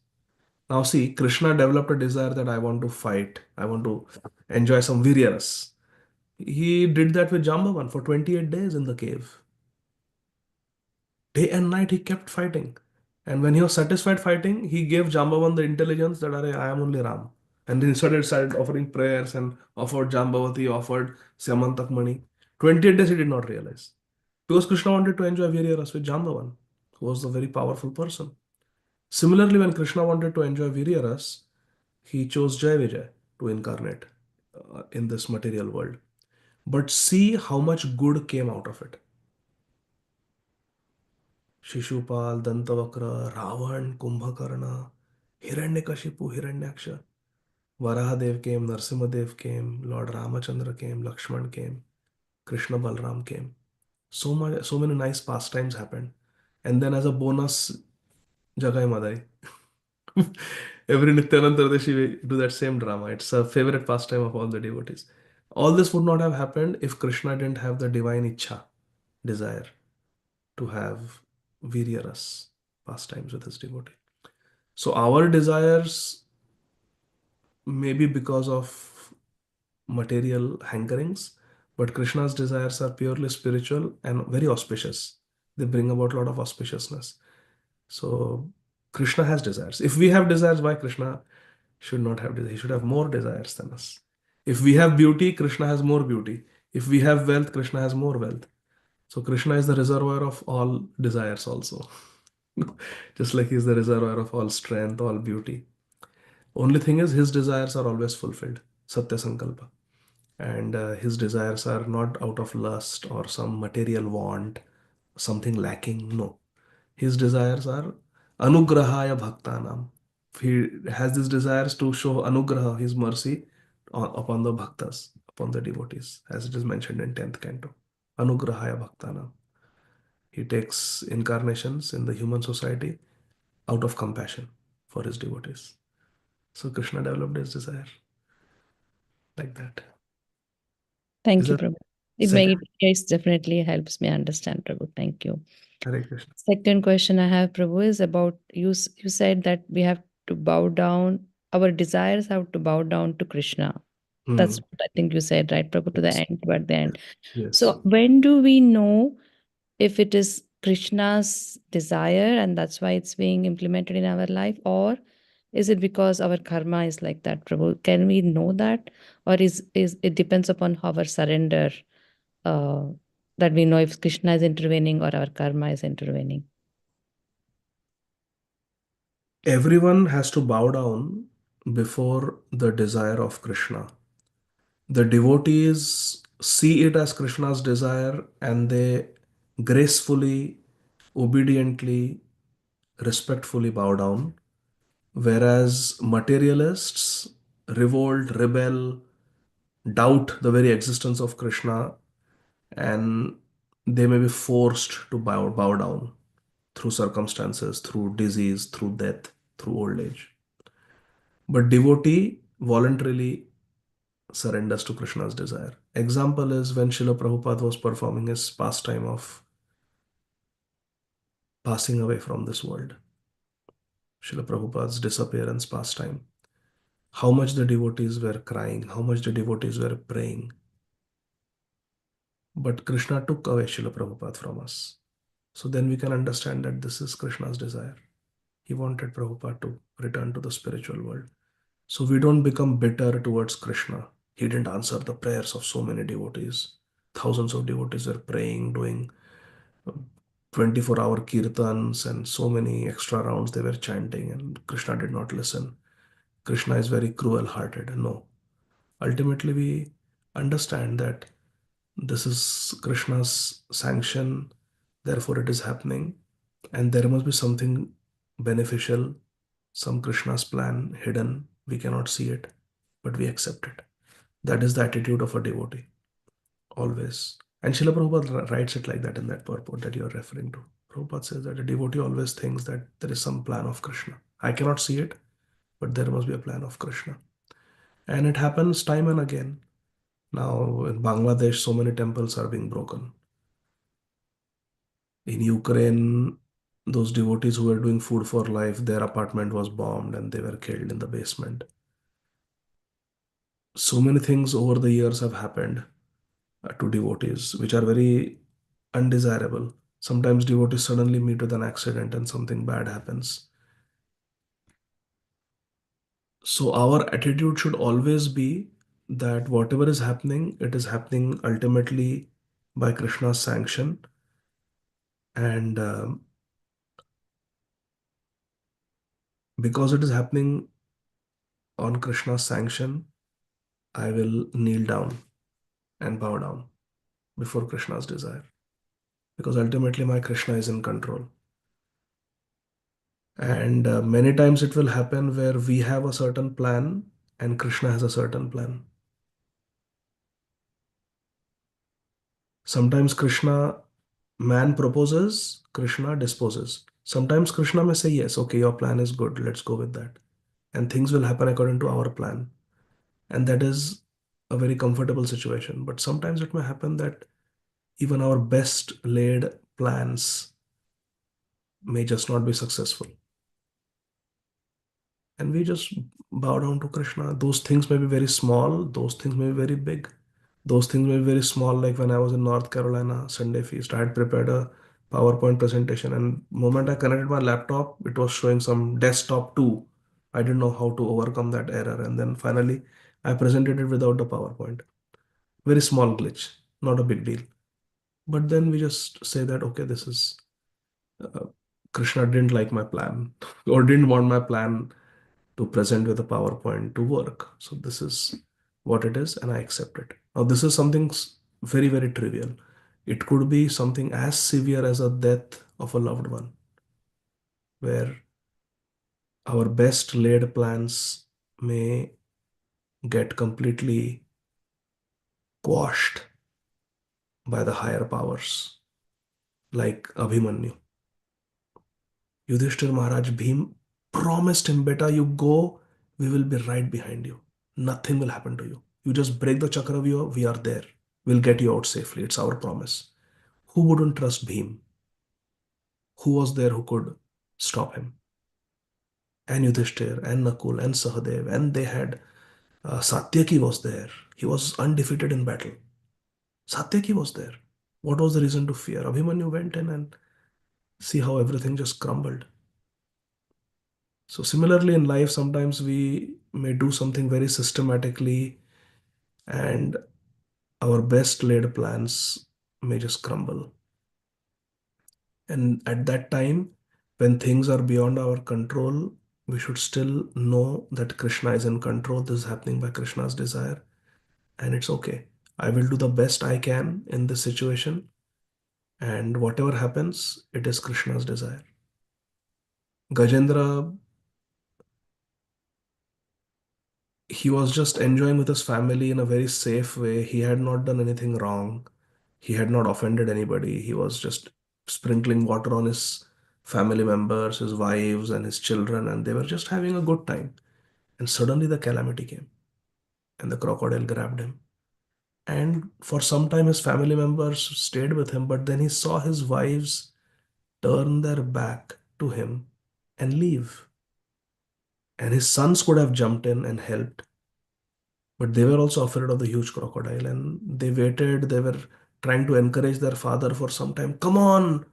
S1: Now, see, Krishna developed a desire that I want to fight, I want to enjoy some viryaras. He did that with Jambavan for 28 days in the cave. Day and night he kept fighting. And when he was satisfied fighting, he gave Jambavan the intelligence that I am only Ram. And then he started offering prayers and offered Jambavati, offered Syamantak Mani. 28 days he did not realize. Because Krishna wanted to enjoy Viryaras with Jambavan, who was a very powerful person. Similarly, when Krishna wanted to enjoy Viryaras, he chose Jai Vijay to incarnate in this material world. But see how much good came out of it. Shishupal, Dantavakra, Ravan, Kumbhakarna, Hiranyakashipu, Hiranyaksha. Varahadev came, Narsimhadev came, Lord Ramachandra came, Lakshman came, Krishna Balram came. So many nice pastimes happened. And then as a bonus, Jagai Madai. Every Nityananda Tardeshi we do that same drama. It's a favorite pastime of all the devotees. All this would not have happened if Krishna didn't have the divine ichha, desire to have viryaras, pastimes with his devotee. So our desires may be because of material hankerings, but Krishna's desires are purely spiritual and very auspicious. They bring about a lot of auspiciousness. So Krishna has desires. If we have desires, why Krishna should not have desires? He should have more desires than us. If we have beauty, Krishna has more beauty. If we have wealth, Krishna has more wealth. So Krishna is the reservoir of all desires also. Just like he's the reservoir of all strength, all beauty. Only thing is his desires are always fulfilled. Satya Sankalpa. And his desires are not out of lust or some material want, something lacking. No. His desires are anugrahaya bhaktanam. He has these desires to show anugraha, his mercy, upon the bhaktas, upon the devotees, as it is mentioned in 10th canto. Anugrahaya bhaktanam. He takes incarnations in the human society out of compassion for his devotees. So Krishna developed his desire like that.
S4: Thank
S1: Is
S4: you,
S1: that
S4: Prabhu. It
S1: second?
S4: definitely helps me understand, Prabhu. Thank you.
S1: Hare Krishna.
S4: Second question I have, Prabhu, is about you. You said that we have to bow down. Our desires have to bow down to Krishna. That's what I think you said, right, Prabhu, to the
S1: Yes.
S4: end, toward the end.
S1: Yes.
S4: So when do we know if it is Krishna's desire and that's why it's being implemented in our life, or is it because our karma is like that, Prabhu? Can we know that, or is it depends upon our surrender that we know if Krishna is intervening or our karma is intervening?
S1: Everyone has to bow down before the desire of Krishna. The devotees see it as Krishna's desire and they gracefully, obediently, respectfully bow down. Whereas materialists revolt, rebel, doubt the very existence of Krishna, and they may be forced to bow down through circumstances, through disease, through death, through old age. But devotee voluntarily surrenders to Krishna's desire. Example is when Srila Prabhupada was performing his pastime of passing away from this world. Srila Prabhupada's disappearance pastime. How much the devotees were crying, how much the devotees were praying. But Krishna took away Srila Prabhupada from us. So then we can understand that this is Krishna's desire. He wanted Prabhupada to return to the spiritual world. So we don't become bitter towards Krishna. He didn't answer the prayers of so many devotees. Thousands of devotees were praying, doing 24-hour kirtans and so many extra rounds they were chanting, and Krishna did not listen. Krishna is very cruel hearted. No. Ultimately, we understand that this is Krishna's sanction, therefore it is happening, and there must be something beneficial, some Krishna's plan hidden. We cannot see it, but we accept it. That is the attitude of a devotee, always. And Srila Prabhupada writes it like that in that purport that you are referring to. Prabhupada says that a devotee always thinks that there is some plan of Krishna. I cannot see it, but there must be a plan of Krishna. And it happens time and again. Now in Bangladesh, so many temples are being broken. In Ukraine, those devotees who were doing food for life, their apartment was bombed and they were killed in the basement. So many things over the years have happened to devotees, which are very undesirable. Sometimes devotees suddenly meet with an accident and something bad happens. So our attitude should always be that whatever is happening, it is happening ultimately by Krishna's sanction. And because it is happening on Krishna's sanction, I will kneel down and bow down before Krishna's desire. Because ultimately my Krishna is in control. And many times it will happen where we have a certain plan and Krishna has a certain plan. Sometimes man proposes, Krishna disposes. Sometimes Krishna may say, yes, okay, your plan is good, let's go with that. And things will happen according to our plan. And that is a very comfortable situation. But sometimes it may happen that even our best laid plans may just not be successful. And we just bow down to Krishna. Those things may be very small, those things may be very big. Those things may be very small, like when I was in North Carolina, Sunday feast, I had prepared a PowerPoint presentation, and the moment I connected my laptop, it was showing some desktop 2. I didn't know how to overcome that error. And then finally, I presented it without the PowerPoint. Very small glitch, not a big deal. But then we just say that, okay, this is Krishna didn't like my plan or didn't want my plan to present with a PowerPoint to work. So this is what it is and I accept it. Now, this is something very, very trivial. It could be something as severe as a death of a loved one, where our best laid plans may get completely quashed by the higher powers, like Abhimanyu. Yudhishthir Maharaj, Bhim promised him, Beta, you go, we will be right behind you. Nothing will happen to you. You just break the Chakravyuha, we are there. We'll get you out safely. It's our promise. Who wouldn't trust Bhim? Who was there who could stop him? And Yudhishthir, and Nakul, and Sahadev, and they had Satyaki was there. He was undefeated in battle. Satyaki was there. What was the reason to fear? Abhimanyu went in and see how everything just crumbled. So similarly in life, sometimes we may do something very systematically and our best laid plans may just crumble. And at that time, when things are beyond our control, we should still know that Krishna is in control. This is happening by Krishna's desire, and it's okay. I will do the best I can in this situation, and whatever happens, it is Krishna's desire. Gajendra, he was just enjoying with his family in a very safe way. He had not done anything wrong. He had not offended anybody. He was just sprinkling water on his family members, his wives, and his children, and they were just having a good time. And suddenly the calamity came, and the crocodile grabbed him. And for some time, his family members stayed with him, but then he saw his wives turn their back to him and leave. And his sons could have jumped in and helped, but they were also afraid of the huge crocodile, and they waited. They were trying to encourage their father for some time. Come on,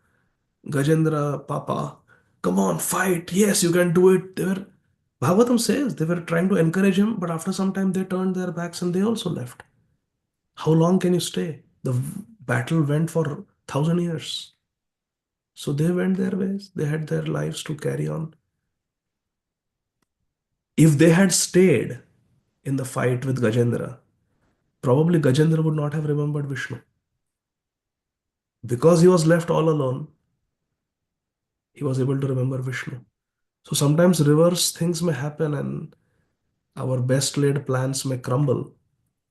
S1: Gajendra, Papa, come on, fight. Yes, you can do it. Bhagavatam says they were trying to encourage him, but after some time they turned their backs and they also left. How long can you stay? The battle went for 1,000 years. So they went their ways. They had their lives to carry on. If they had stayed in the fight with Gajendra, probably Gajendra would not have remembered Vishnu. Because he was left all alone, he was able to remember Vishnu. So sometimes reverse things may happen and our best laid plans may crumble,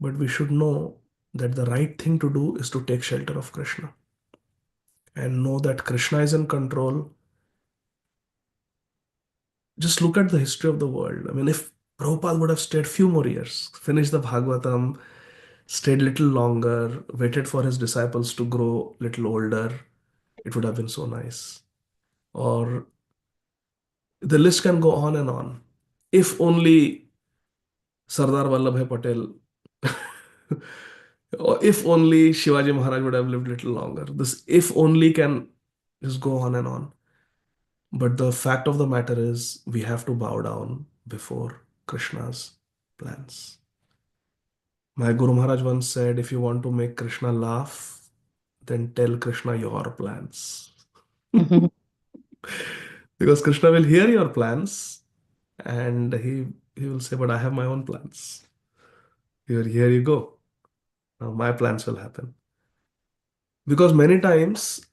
S1: but we should know that the right thing to do is to take shelter of Krishna and know that Krishna is in control. Just look at the history of the world. I mean, if Prabhupada would have stayed few more years, finished the Bhagavatam, stayed little longer, waited for his disciples to grow little older, it would have been so nice. Or the list can go on and on. If only Sardar Vallabhbhai Patel, or if only Shivaji Maharaj would have lived little longer. This if only can just go on and on. But the fact of the matter is, we have to bow down before Krishna's plans. My Guru Maharaj once said, if you want to make Krishna laugh, then tell Krishna your plans. Because Krishna will hear your plans and he will say, but I have my own plans. Here you go. Now my plans will happen. Because many times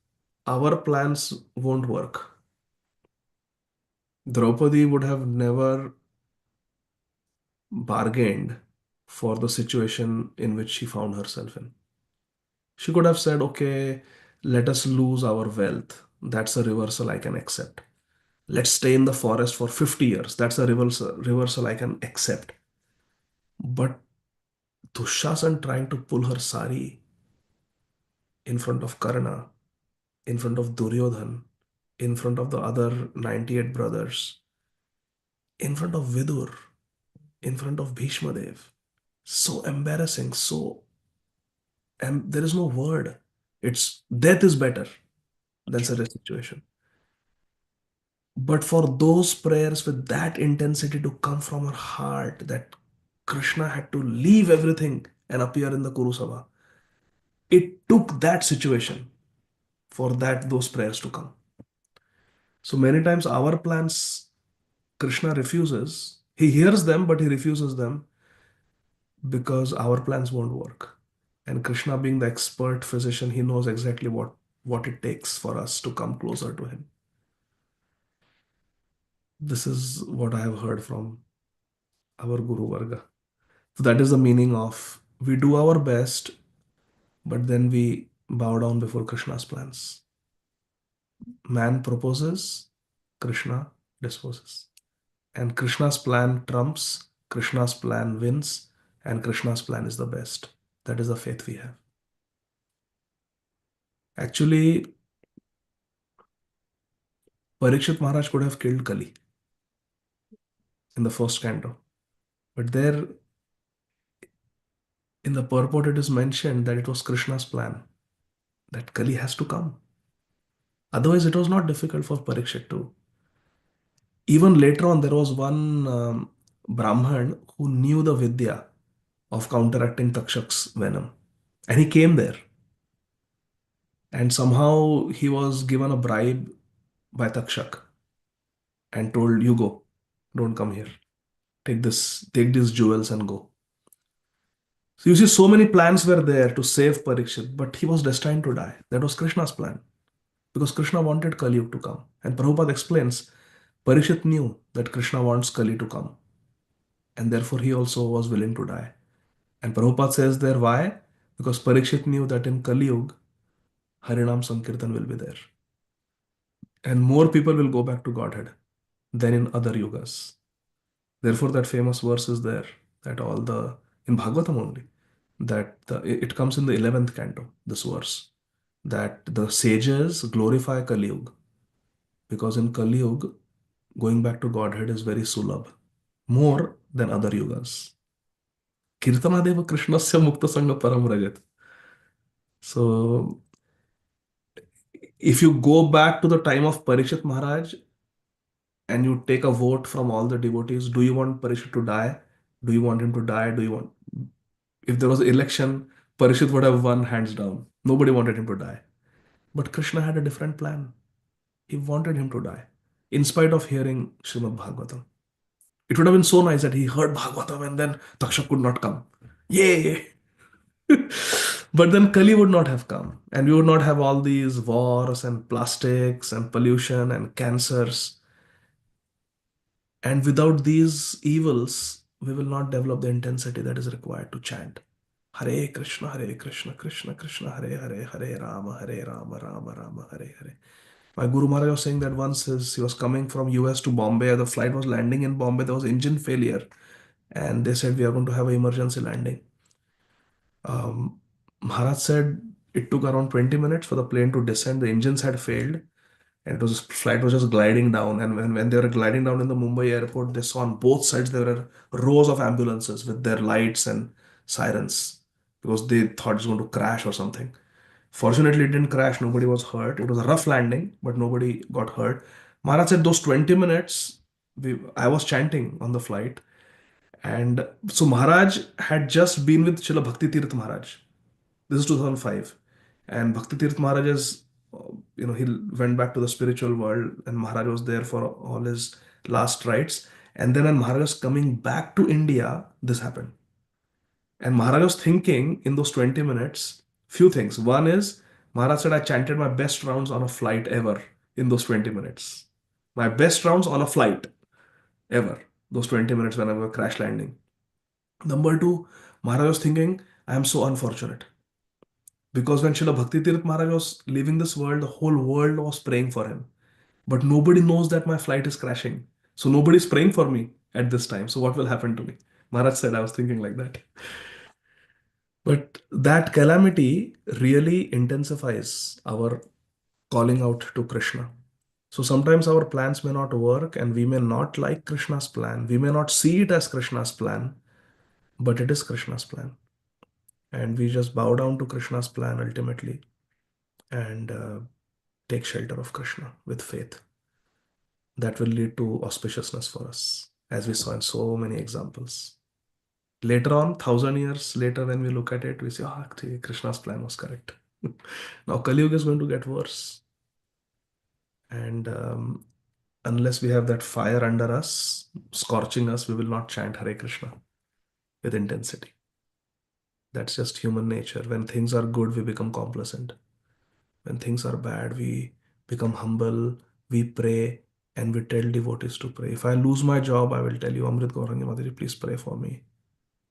S1: our plans won't work. Draupadi would have never bargained for the situation in which she found herself in. She could have said, okay, let us lose our wealth. That's a reversal I can accept. Let's stay in the forest for 50 years. That's a reversal I can accept. But Dushasan trying to pull her sari in front of Karna, in front of Duryodhan, in front of the other 98 brothers, in front of Vidur, in front of Bhishma Dev. So embarrassing, there is no word. It's death is better than such a situation. But for those prayers with that intensity to come from her heart, that Krishna had to leave everything and appear in the Kurusava, it took that situation for those prayers to come. So many times our plans, Krishna refuses. He hears them, but he refuses them because our plans won't work. And Krishna, being the expert physician, he knows exactly what it takes for us to come closer to him. This is what I have heard from our Guru Varga. So that is the meaning of we do our best, but then we bow down before Krishna's plans. Man proposes, Krishna disposes. And Krishna's plan trumps, Krishna's plan wins, and Krishna's plan is the best. That is the faith we have. Actually, Parikshit Maharaj could have killed Kali in the first canto. But there in the purport, it is mentioned that it was Krishna's plan that Kali has to come. Otherwise, it was not difficult for Parikshit to. Even later on, there was one Brahman who knew the Vidya of counteracting Takshak's venom. And he came there. And somehow he was given a bribe by Takshak and told, "You go, don't come here. Take these jewels and go." So you see, so many plans were there to save Parikshit, but he was destined to die. That was Krishna's plan. Because Krishna wanted Kali to come. And Prabhupada explains, Parikshit knew that Krishna wants Kali to come. And therefore he also was willing to die. And Prabhupada says there, why? Because Parikshit knew that in Kali Yuga, Harinam Sankirtan will be there. And more people will go back to Godhead than in other yugas. Therefore, that famous verse is there, that in Bhagavatam only, that it comes in the 11th canto, this verse, that the sages glorify Kali Yuga. Because in Kali Yuga, going back to Godhead is very sulabh, more than other yugas. Kirtanadeva Krishnasya Mukta Sangha Param Rajat. So, if you go back to the time of Parikshit Maharaj and you take a vote from all the devotees, do you want Parikshit to die? Do you want him to die? If there was an election, Parikshit would have won hands down. Nobody wanted him to die. But Krishna had a different plan. He wanted him to die, in spite of hearing Srimad Bhagavatam. It would have been so nice that he heard Bhagavatam and then Takshak could not come. Yay! But then Kali would not have come. And we would not have all these wars and plastics and pollution and cancers. And without these evils, we will not develop the intensity that is required to chant. Hare Krishna, Krishna Krishna, Hare Hare, Hare Rama, Rama Rama, Hare Hare. My Guru Maharaj was saying that once he was coming from US to Bombay, the flight was landing in Bombay, there was engine failure. And they said, we are going to have an emergency landing. Maharaj said it took around 20 minutes for the plane to descend. The engines had failed. And flight was just gliding down. And when they were gliding down in the Mumbai airport, they saw on both sides there were rows of ambulances with their lights and sirens because they thought it was going to crash or something. Fortunately, it didn't crash. Nobody was hurt. It was a rough landing, but nobody got hurt. Maharaj said those 20 minutes, I was chanting on the flight. And so Maharaj had just been with Srila Bhakti Tirth Maharaj. This is 2005. And Bhakti Tirth Maharaj is, he went back to the spiritual world and Maharaj was there for all his last rites. And then when Maharaj was coming back to India, this happened. And Maharaj was thinking in those 20 minutes, few things. One is, Maharaj said, I chanted my best rounds on a flight ever in those 20 minutes. My best rounds on a flight ever. Those 20 minutes when I was crash landing. Number two, Maharaj was thinking, I am so unfortunate. Because when Srila Bhakti Tirth Maharaj was leaving this world, the whole world was praying for him. But nobody knows that my flight is crashing. So nobody is praying for me at this time. So what will happen to me? Maharaj said, I was thinking like that. But that calamity really intensifies our calling out to Krishna. So sometimes our plans may not work and we may not like Krishna's plan. We may not see it as Krishna's plan, but it is Krishna's plan. And we just bow down to Krishna's plan ultimately and take shelter of Krishna with faith. That will lead to auspiciousness for us, as we saw in so many examples. Later on, 1,000 years later, when we look at it, we say, Krishna's plan was correct. Now, Kali Yuga is going to get worse. And unless we have that fire under us, scorching us, we will not chant Hare Krishna with intensity. That's just human nature. When things are good, we become complacent. When things are bad, we become humble, we pray, and we tell devotees to pray. If I lose my job, I will tell you, Amrit Gaurangi Mataji, please pray for me.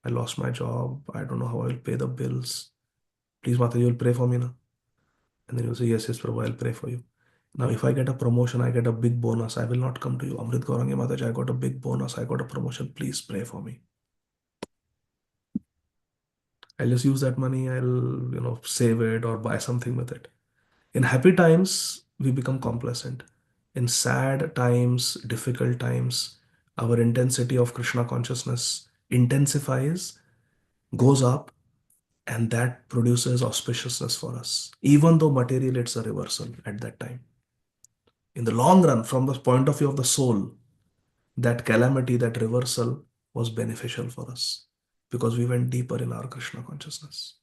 S1: I lost my job. I don't know how I will pay the bills. Please, Mataji, you will pray for me now. And then you say, yes, yes, Prabhu, I'll pray for you. Now, if I get a promotion, I get a big bonus, I will not come to you. Amrit Gaurangi Mataji, I got a big bonus, I got a promotion. Please pray for me. I'll just use that money. I'll, save it or buy something with it. In happy times, we become complacent. In sad times, difficult times, our intensity of Krishna consciousness intensifies, goes up, and that produces auspiciousness for us, even though material it's a reversal at that time. In the long run, from the point of view of the soul, that calamity, that reversal was beneficial for us because we went deeper in our Krishna consciousness.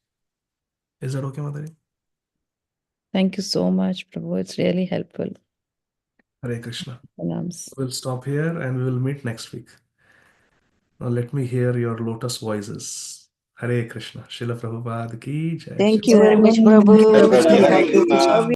S1: Is that okay, Madhuri?
S4: Thank you so much, Prabhu. It's really helpful.
S1: Hare Krishna.
S4: Pranams.
S1: We'll stop here and we will meet next week. Now let me hear your lotus voices. Hare Krishna. Srila Prabhupada ki jai.
S5: Thank you very much, Prabhu.
S6: Hare
S5: Thank
S6: Krishna.
S5: you.